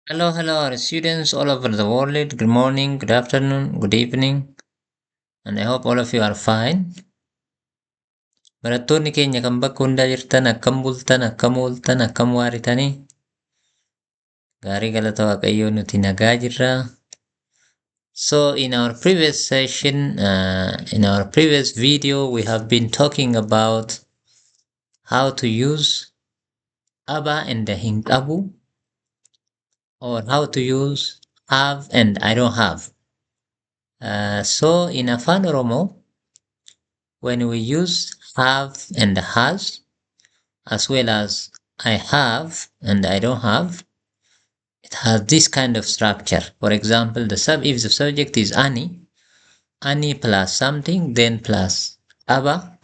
Hello, our students all over the world. Good morning, good afternoon, good evening, and I hope all of you are fine. Barattoonni keenya kan bakka hundaa jirtan akkam bultan, akkam ooltan, akkam waaritanii gaarii galata Waaqayyoo nuti nagaa jirra. So in our previous session, in our previous video, we have been talking about how to use aba and the hinqabu, or how to use have and I don't have. So in Afaan Oromoo, when we use have and has, as well as I have and I don't have, it has this kind of structure. For example, if the subject is Ani plus something, then plus aba,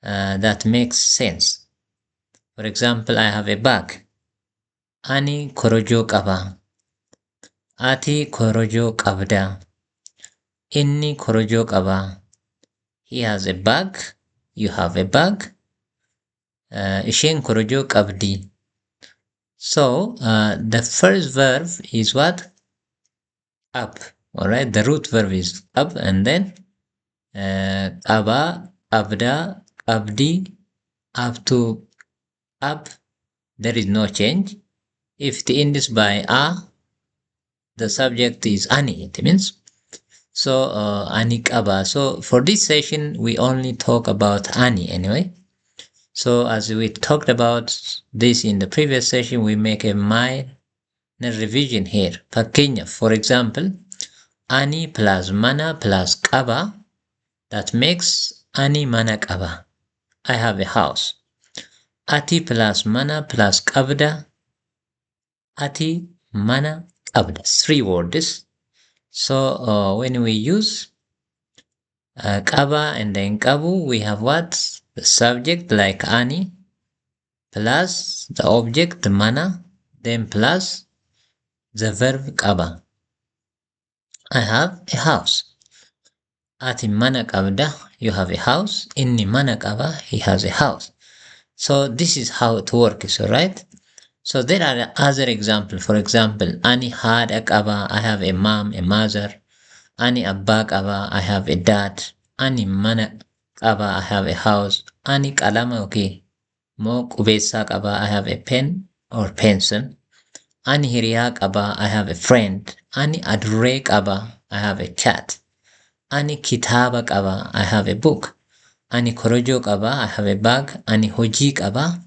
that makes sense. For example, I have a bag. Ani korojoo qaba. Ati korojoo qabda. Inni korojoo qaba. He has a bag. You have a bag. Isheen korojoo qabdi. So the first verb is what? Up. Alright, the root verb is up, and then qaba, qabda, qabdi, up to up. There is no change. If it ends by a, the subject is ani. It means so ani qaba. So for this session, we only talk about ani anyway. So as we talked about this in the previous session, we make a minor revision here. Fakkeenyaaf, for example, ani plus mana plus qaba, that makes ani mana qaba. I have a house. Ati plus mana plus qabda. Ati mana qabda. 3 words. So when we use qaba and then qabu, we have what? The subject like ani plus the object mana, then plus the verb qaba. I have a house. Ati mana qabda. You have a house. Inni mana qaba. He has a house. So this is how it works, alright? So there are other examples. For example, ani haadha qaba. I have a mom, a mother. Ani abbaa qaba. I have a dad. Ani mana qaba. I have a house. Ani qalama moo qubeessaa qaba. I have a pen or pencil. Ani hiriyaa qaba. I have a friend. Ani adurree qaba. I have a cat. Ani kitaaba qaba. I have a book. Ani korojoo qaba. I have a bag. Ani hojii qaba.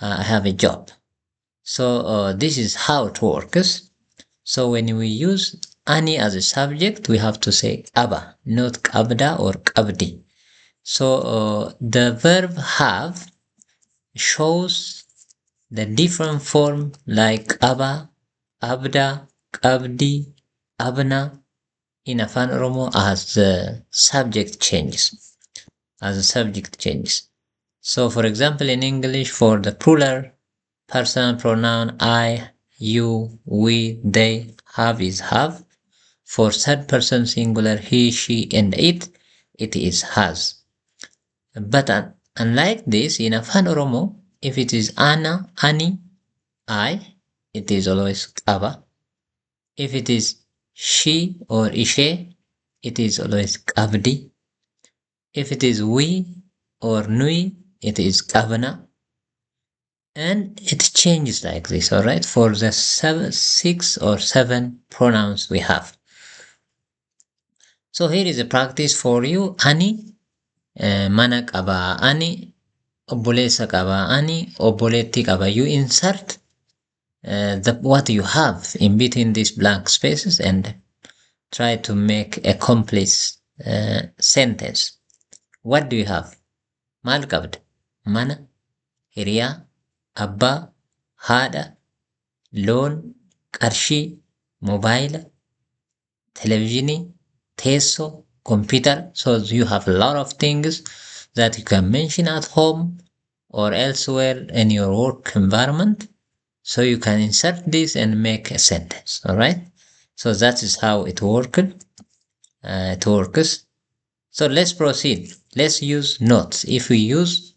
I have a job. So this is how it works. So when we use ani as a subject, we have to say aba, not qabda or qabdi. So the verb have shows the different form like aba, abda, qabdi, abna in Afaan Oromoo as the subject changes. So for example, in English, for the plural personal pronoun I, you, we, they, have is have. For third person singular he, she, and it is has. But unlike this, in Afaan Oromoo, if it is ana, ani, I, it is always qaba. If it is she or ishe, it is always qabdi. If it is we or nui, it is qabna. And it changes like this, alright, for the 6 or 7 pronouns we have. So here is a practice for you. Ani mana qaba. Ani obboleessa qaba. Ani obboleettii qaba. You insert what you have in between these blank spaces and try to make a complete sentence. What do you have? Maal qabda? Mana, hiriyaa, abbaa, haadha, loon, qarshii, mobaayila, televizyinii, teessoo, computer. So you have a lot of things that you can mention at home or elsewhere in your work environment. So you can insert this and make a sentence, alright? So that is how it works. So let's proceed. Let's use not. If we use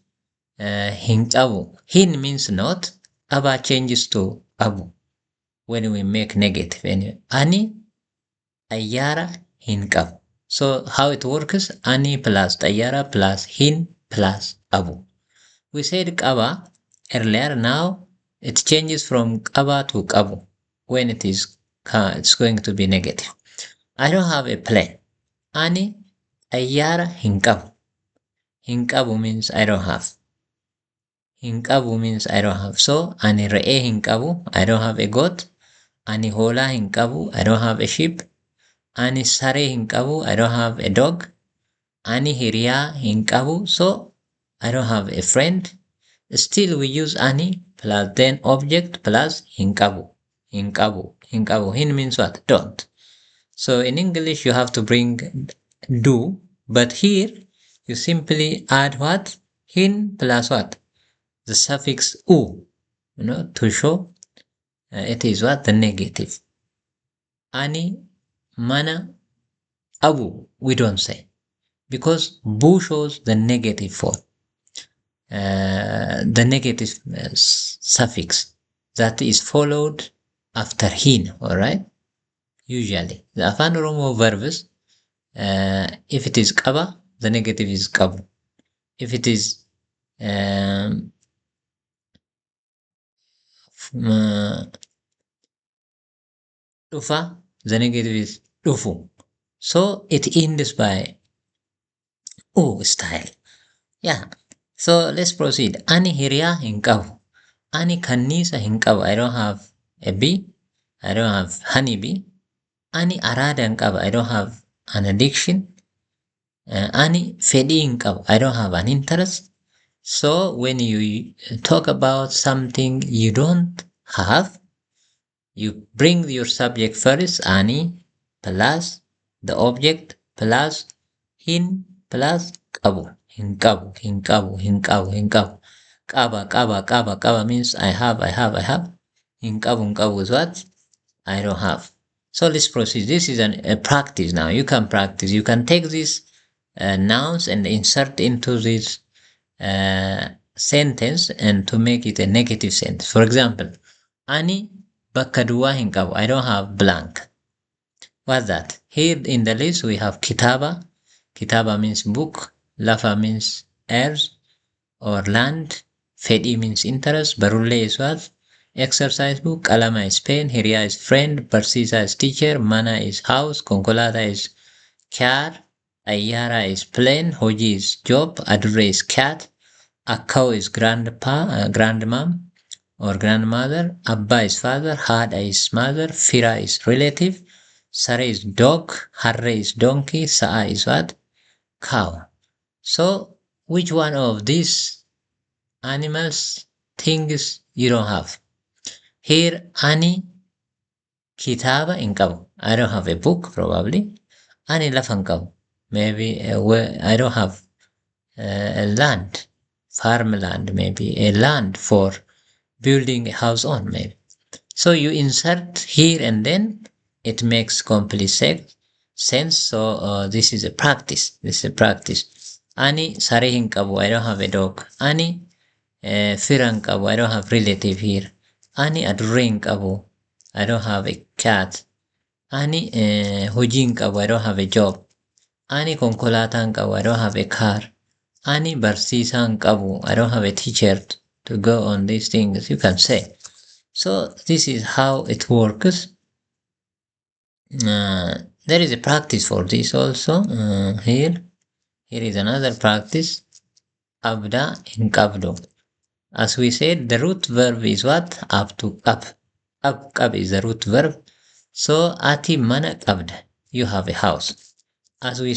hinqabu, hin means not, aba changes to abu. when we make negative anyway. Ani xayyaara hin qabu. So how it works? Ani plus xayyaara plus hin plus qabu. We said qaba earlier. Now it changes from qaba to qabu when it's going to be negative. I don't have a plane. Ani xayyaara hin qabu. Hin qabu means I don't have. Hin qabu means I don't have. So ani re'ee hin qabu. I don't have a goat. Ani hoolaa hin qabu. I don't have a sheep. Ani saree hin qabu. I don't have a dog. Ani hiriyaa hin qabu. So I don't have a friend. Still we use ani plus then object plus hin qabu. Hin qabu. Hin qabu. Hin means what? Don't. So in English you have to bring do, but here you simply add what? Hin plus what? The suffix u, to show it is what? The negative. Ani mana abu, we don't say, because bu shows the negative form, the negative suffix that is followed after hin, alright? Usually, the Afaan Oromoo verbs, if it is qaba, the negative is qabu. If it is dhufa, the negative is dhufu. So it ends by o style. Yeah. So let's proceed. Ani hiriyaa hin qabu. Ani kanniisa hin qabu. I don't have a bee. I don't have honeybee. Ani araada hin qabu. I don't have an addiction. Ani fedhii hin qabu. I don't have an interest. So when you talk about something you don't have, you bring your subject first, ani plus the object plus hin plus qabu. Hin qabu, hin qabu, hin qabu, hin qabu. Qaba, qaba, qaba, qaba means I have. Hin qabu is what? I don't have. So let's proceed. This is a practice now. You can practice. You can take these nouns and insert into this sentence and to make it a negative sentence. For example, ani bakka duwwaa hin qabu. I don't have blank. What's that? Here in the list we have kitaba. Kitaba means book. Lafa means earth or land. Fedhii means interest. Barullee is what? Exercise book. Qalama is pen. Hiriyaa is friend. Barsiisaa is teacher. Mana is house. Konkolaataa is car. Xayyaara is plane. Hojii is job. Adurree is cat. Akkao is grandmom or grandmother. Abba is father. Haadha is mother. Fira is relative. Saree is dog. Harree is donkey. Sa'a is what? Cow. So which one of these animals, things you don't have? Here ani kitaaba hin qabu. I don't have a book probably. Ani lafa hin qabu. Maybe I don't have a land, farmland, maybe a land for building a house on, maybe. So you insert here and then it makes complete sense. So this is a practice. Ani saree hin qabu. I don't have a dog. Ani fira hin qabu. I don't have relative here. Ani adurree hin qabu. I don't have a cat. Ani hojii hin qabu. I don't have a job. Ani konkolaataa hin qabu. I don't have a car. Ani barsiisaa hin qabu. I don't have a teacher to go on these things, you can say. So this is how it works. There is a practice for this also. Here is another practice. Qabda hin qabdu. As we said, the root verb is what? Up to qab. Qab is the root verb. So ati mana qabda. You have a house. As we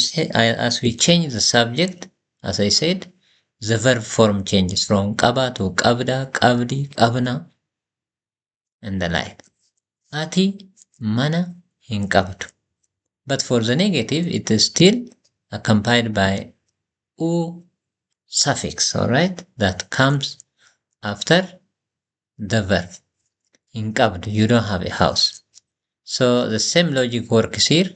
change the subject, as I said, the verb form changes from qaba to qabda, qabdi, qabna, and the like. Ati mana hin qabdu. But for the negative, it is still accompanied by u suffix, alright? That comes after the verb. Hin qabdu, you don't have a house. So the same logic works here.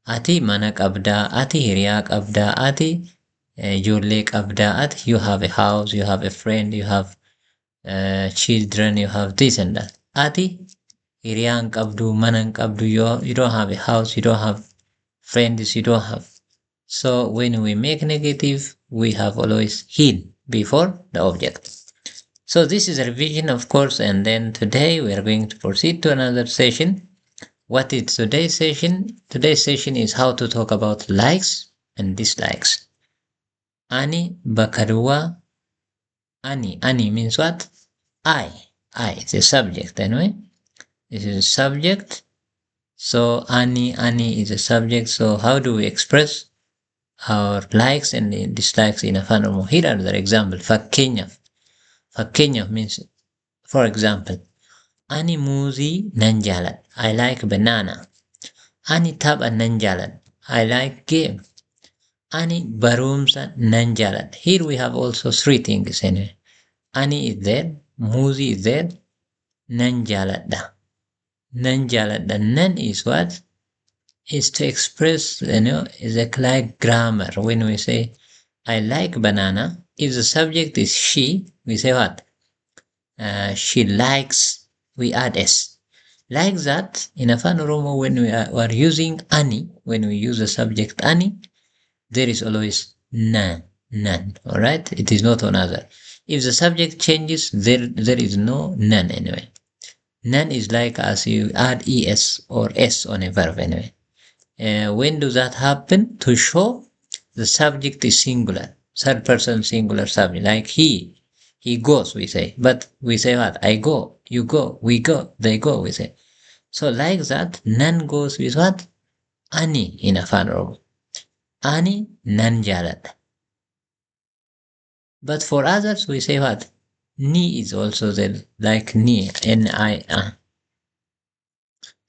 Ati mana qabda, ati hiriyaa qabda, ati ijoollee qabda, ati you have a house, you have a friend, you have children, you have this and that. Ati hiriyaa hin qabdu, mana hin qabdu, you don't have a house, you don't have friends, you don't have. So when we make negative, we have always hin before the object. So this is a revision, of course, and then today we are going to proceed to another session. What is today's session? Today's session is how to talk about likes and dislikes. Ani bakadua. Ani means what? I is a subject anyway. This is a subject. So ani is a subject. So how do we express our likes and dislikes in afaan Oromoo? Here are the example. Fakkeenyaaf means, for example, ani muuzii nan jaaladha. I like banana. Ani tapha nan jaaladha. I like game. Ani barumsa nan jaaladha. Here we have also three things anyway. Ani is there, muuzii is there, nan jaaladha. Nan jaaladha. Nan is what? Is to express, is like grammar. When we say, I like banana, if the subject is she, we say what? She likes, we add s. Like that, in afaan Oromoo, when we are using ani, when we use the subject ani, there is always nan. Alright? It is not another. If the subject changes, there is no nan anyway. Nan is like as you add es or s on a verb anyway. When does that happen? To show the subject is singular, third person singular subject, like he goes, we say. But we say what? I go, you go, we go, they go, we say. So like that, nan goes with what? Ani in afaan Oromoo. Ani nan jaaladha. But for others, we say what? Ni is also there, like ni, N-I.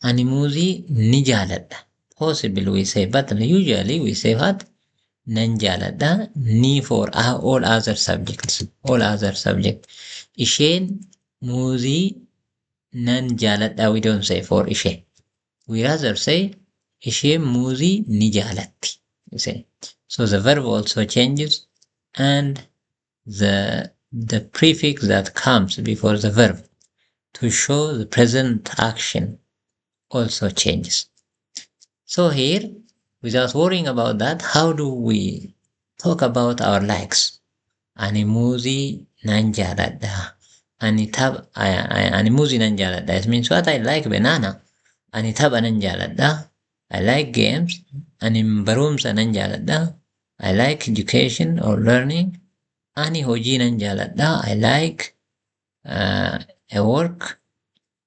Ani muuzii ni jaaladha. Possible we say, but usually we say what? Nan jaaladha. Ni for all other subjects. Isheen muuzii nan jaaladha. We don't say for ishee. We rather say isheen muuzii ni jaalatti. We say. So the verb also changes, and the prefix that comes before the verb to show the present action also changes. So here, without worrying about that, how do we talk about our likes? Ani muuzii nan jaaladha. Ani muuzii nan jaaladha. It means what? I like banana. Ani tapha nan jaaladha. I like games. Ani barumsa nan jaaladha. I like education or learning. Ani hojii nan jaaladha. I like a work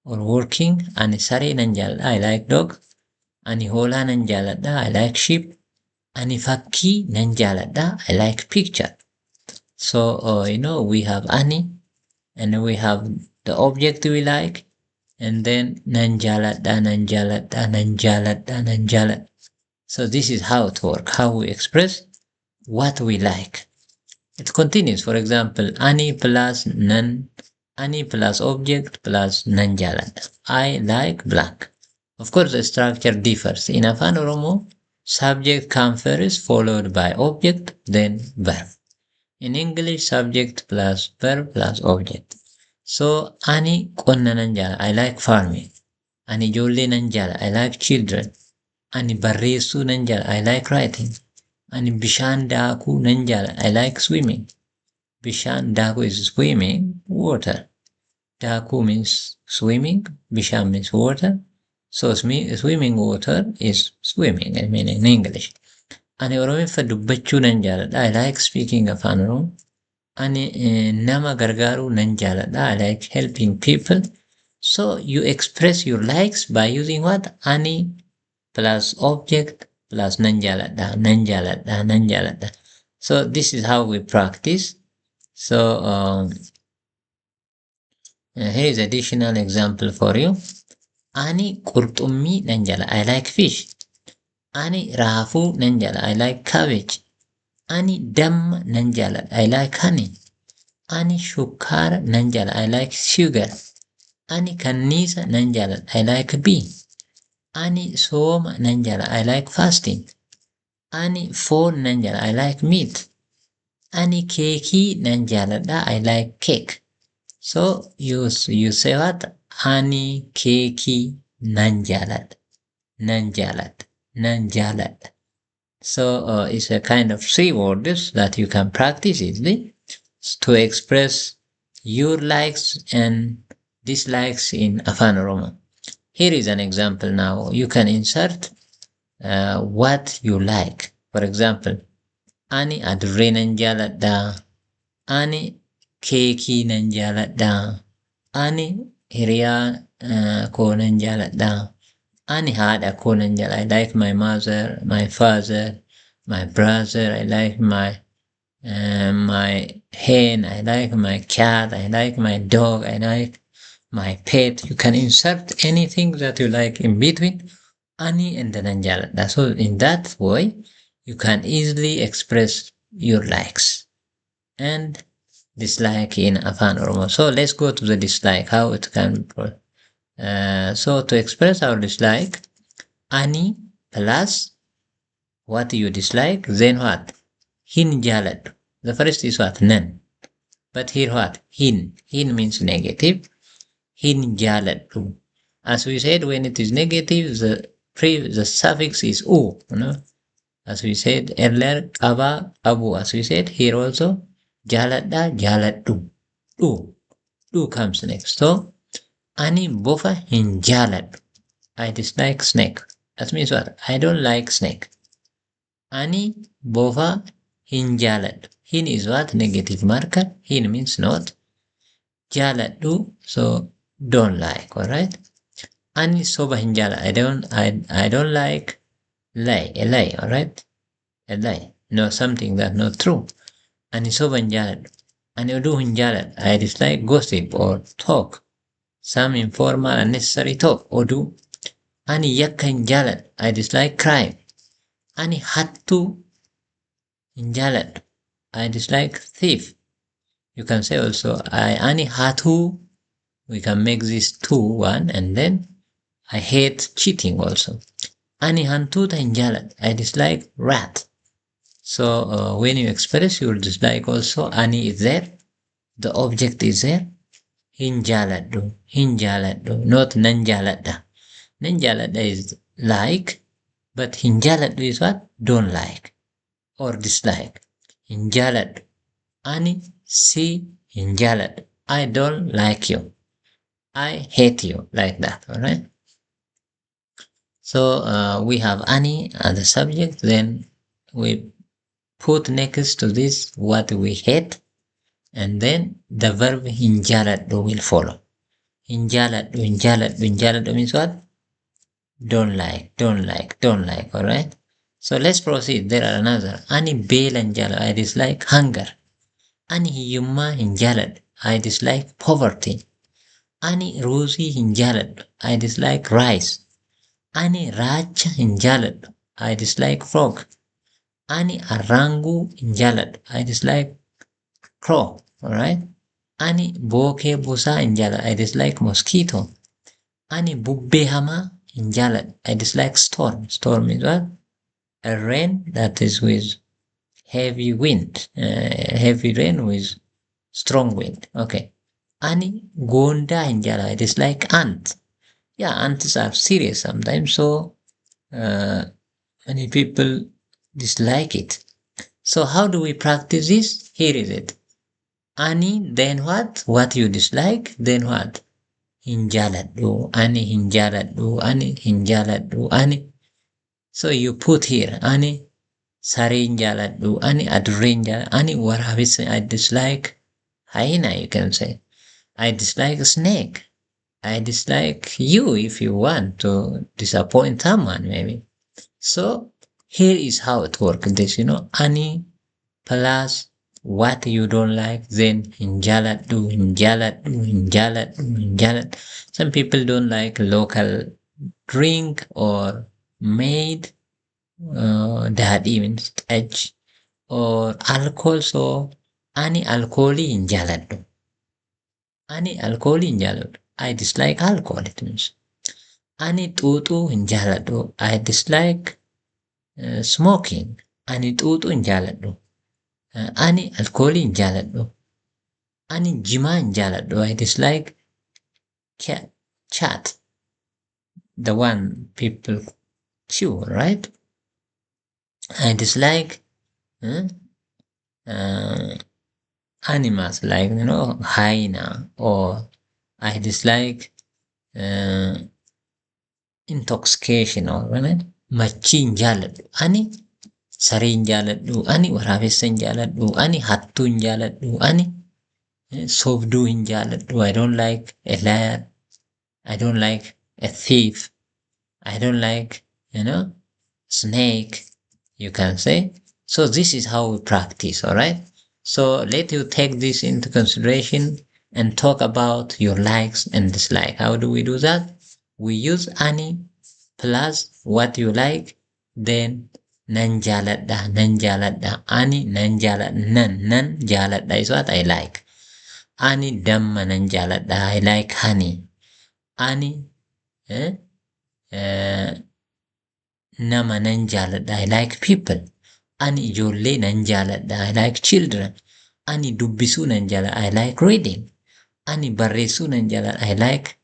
or working. Ani saree nan jaaladha. I like dog. Ani hoolaa nan jaaladha. I like sheep. Ani fakkii nan jaaladha. I like picture. So, we have ani, and we have the object we like, and then nan jaaladha. So this is how it works, how we express what we like. It continues. For example, ani plus nan, ani plus object plus nan jaaladha. I like black. Of course, the structure differs. In afaan Oromoo, subject comes first, followed by object, then verb. In English, subject plus verb plus object. So, ani qonna nan jaaladha. I like farming. Ani ijoollee nan jaaladha. I like children. Ani barreessuu nan jaaladha. I like writing. Ani bishaan daakuu nan jaaladha. I like swimming. Bishaan daakuu is swimming, water. Daakuu means swimming. Bishaan means water. So swimming water is swimming, I mean in English. Ani Oromiffaa dubbachuu nan jaaladha. I like speaking afaan Oromoo. Ani nama gargaaruu nan jaaladha. I like helping people. So you express your likes by using what? Ani plus object plus nan jaaladha. So this is how we practice. So here is additional example for you. Ani qurxummii nan jaaladha. I like fish. Ani raafuu nan jaaladha. I like cabbage. Ani damma nan jaaladha. I like honey. Ani shukkaara nan jaaladha. I like sugar. Ani kanniisa nan jaaladha. I like bee. Ani sooma nan jaaladha. I like fasting. Ani foon nan jaaladha. I like meat. Ani keekii nan jaaladha. I like cake. So you say what? Ani keekii nan jaaladha. Nan jaaladha. Nan jaaladha. So it's a kind of 3 words that you can practice easily to express your likes and dislikes in Afaan Oromoo. Here is an example now. You can insert what you like. For example, ani adurree nan jaaladha. Ani keekii nan jaaladha. Ani hiriyaa koo nan jaaladha. Ani haadha koo nan jaaladha. I like my mother, my father, my brother. I like my hen. I like my cat. I like my dog. I like my pet. You can insert anything that you like in between ani and the nan jaaladha. So in that way, you can easily express your likes and dislike in Afaan Oromoo. So let's go to the dislike, how it can be. So to express our dislike, ani plus what you dislike, then what? Hin jaaladhu. The first is what? None. But here what? Hin. Hin means negative. Hin jaaladhu. As we said, when it is negative, the suffix is u. As we said earlier, qaba, qabu. As we said here also, jaaladha, jaaladhu. Du comes next. So ani bofa hin jaaladhu. I dislike snake. That means what? I don't like snake. Ani bofa hin jaaladhu. Hin is what? Negative marker. Hin means not. Jaaladhu, so don't like, alright? Ani soba hin jaaladhu. I don't like lie, a lie, alright? A lie. No, something that not true. Ani soba hin jaaladhu. Ani oduu hin jaaladhu. I dislike gossip or talk. Some informal unnecessary talk. Oduu. Ani yakka hin jaaladhu. I dislike crime. Ani hattuu hin jaaladhu. I dislike thief. You can say also ani hattuu. We can make this two one, and then I hate cheating also. Ani hantuuta hin jaaladhu. I dislike rat. So when you express your dislike also, ani is there. The object is there. Hin jaaladhu. Hin jaaladhu. Not nan jaaladha. Nan jaaladha is like, but hin jaaladhu is what? Don't like or dislike. Hin jaaladhu. Ani si hin jaaladhu. I don't like you. I hate you, like that, alright? So we have ani as the subject, then we put next to this what we hate, and then the verb hin jaaladhu will follow. Hin jaaladhu, hin jaaladhu, hin jaaladhu means what? Don't like, don't like, don't like, alright? So let's proceed. There are another. Ani beela hin jaaladhu. I dislike hunger. Ani hiyyummaa hin jaaladhu. I dislike poverty. Ani ruuzii hin jaaladhu. I dislike rice. Ani raacha hin jaaladhu. I dislike frog. Ani arraanguu hin jaaladhu. I dislike crow. Alright? Ani bookee busaa hin jaaladhu. I dislike mosquito. Ani bubbee hamaa hin jaaladhu. I dislike storm. Storm is what? A rain that is with heavy wind. Heavy rain with strong wind. Okay. Ani goondaa hin jaaladhu. I dislike ant. Yeah, ants are serious sometimes, so many people dislike it. So how do we practice this? Here is it. Ani, then what? What you dislike, then what? Hin jaaladhu. Ani hin jaaladhu. Ani hin jaaladhu. Ani. So you put here, ani saree hin jaaladhu. Ani adurree hin jaaladhu. Ani waraabessa. I dislike hyena, you can say. I dislike snake. I dislike you if you want to disappoint someone, maybe. So here is how it works. This, ani plus what you don't like, then hin jaaladhu, hin jaaladhu, hin jaaladhu, hin jaaladhu. Some people don't like local drink or made, that means edge, or alcohol. So ani alcoholi hin jaaladhu. Ani alcoholi hin jaaladhu. I dislike alcohol, it means. Ani xuuxuu hin jaaladhu. I dislike smoking. Ani xuuxuu hin jaaladhu. Ani alcoholii hin jaaladhu. Ani jimaa hin jaaladhu. I dislike chat, the one people chew, right? I dislike animals like, hyena, or I dislike intoxication, or machii hin jaaladhu. Ani saree hin jaaladhu, ani waraabessa hin jaaladhu, ani hattuu hin jaaladhu, ani sobduu hin jaaladhu. I don't like a liar. I don't like a thief. I don't like, snake, you can say. So this is how we practice, all right? So let you take this into consideration and talk about your likes and dislikes. How do we do that? We use ani plus what you like, then nan jaaladha. Ani nan jaaladha. Nan jaaladha is what I like. Ani damma nan jaaladha. I like honey. Ani nama nan jaaladha. I like people. Ani ijoollee nan jaaladha. I like children. Ani dubbisuu nan jaaladha. I like reading. Ani barreessuu nan jaaladha. I like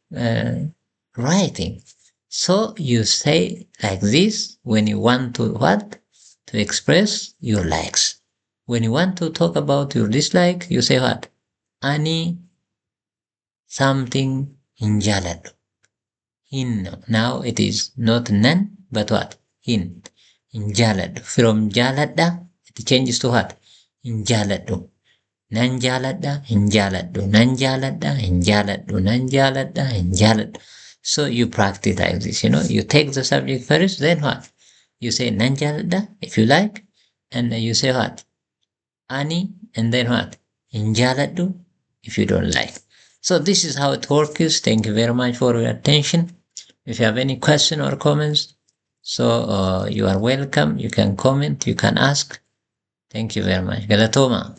writing. So you say like this when you want to what? To express your likes. When you want to talk about your dislike, you say what? Ani something hin jaaladhu. Hin. Now it is not nan, but what? Hin. Hin jaaladhu. From jaaladha, it changes to what? Hin jaaladhu. Nan jaaladha, hin jaaladhu. Nan jaaladha, hin jaaladhu. Nan jaaladha, hin jaaladhu. So you practice like this, you take the subject first, then what? You say nan jaaladha if you like, and you say what? Ani, and then what? Hin jaaladhu if you don't like. So this is how it works. Thank you very much for your attention. If you have any question or comments, so you are welcome. You can comment, you can ask. Thank you very much. Galatoma.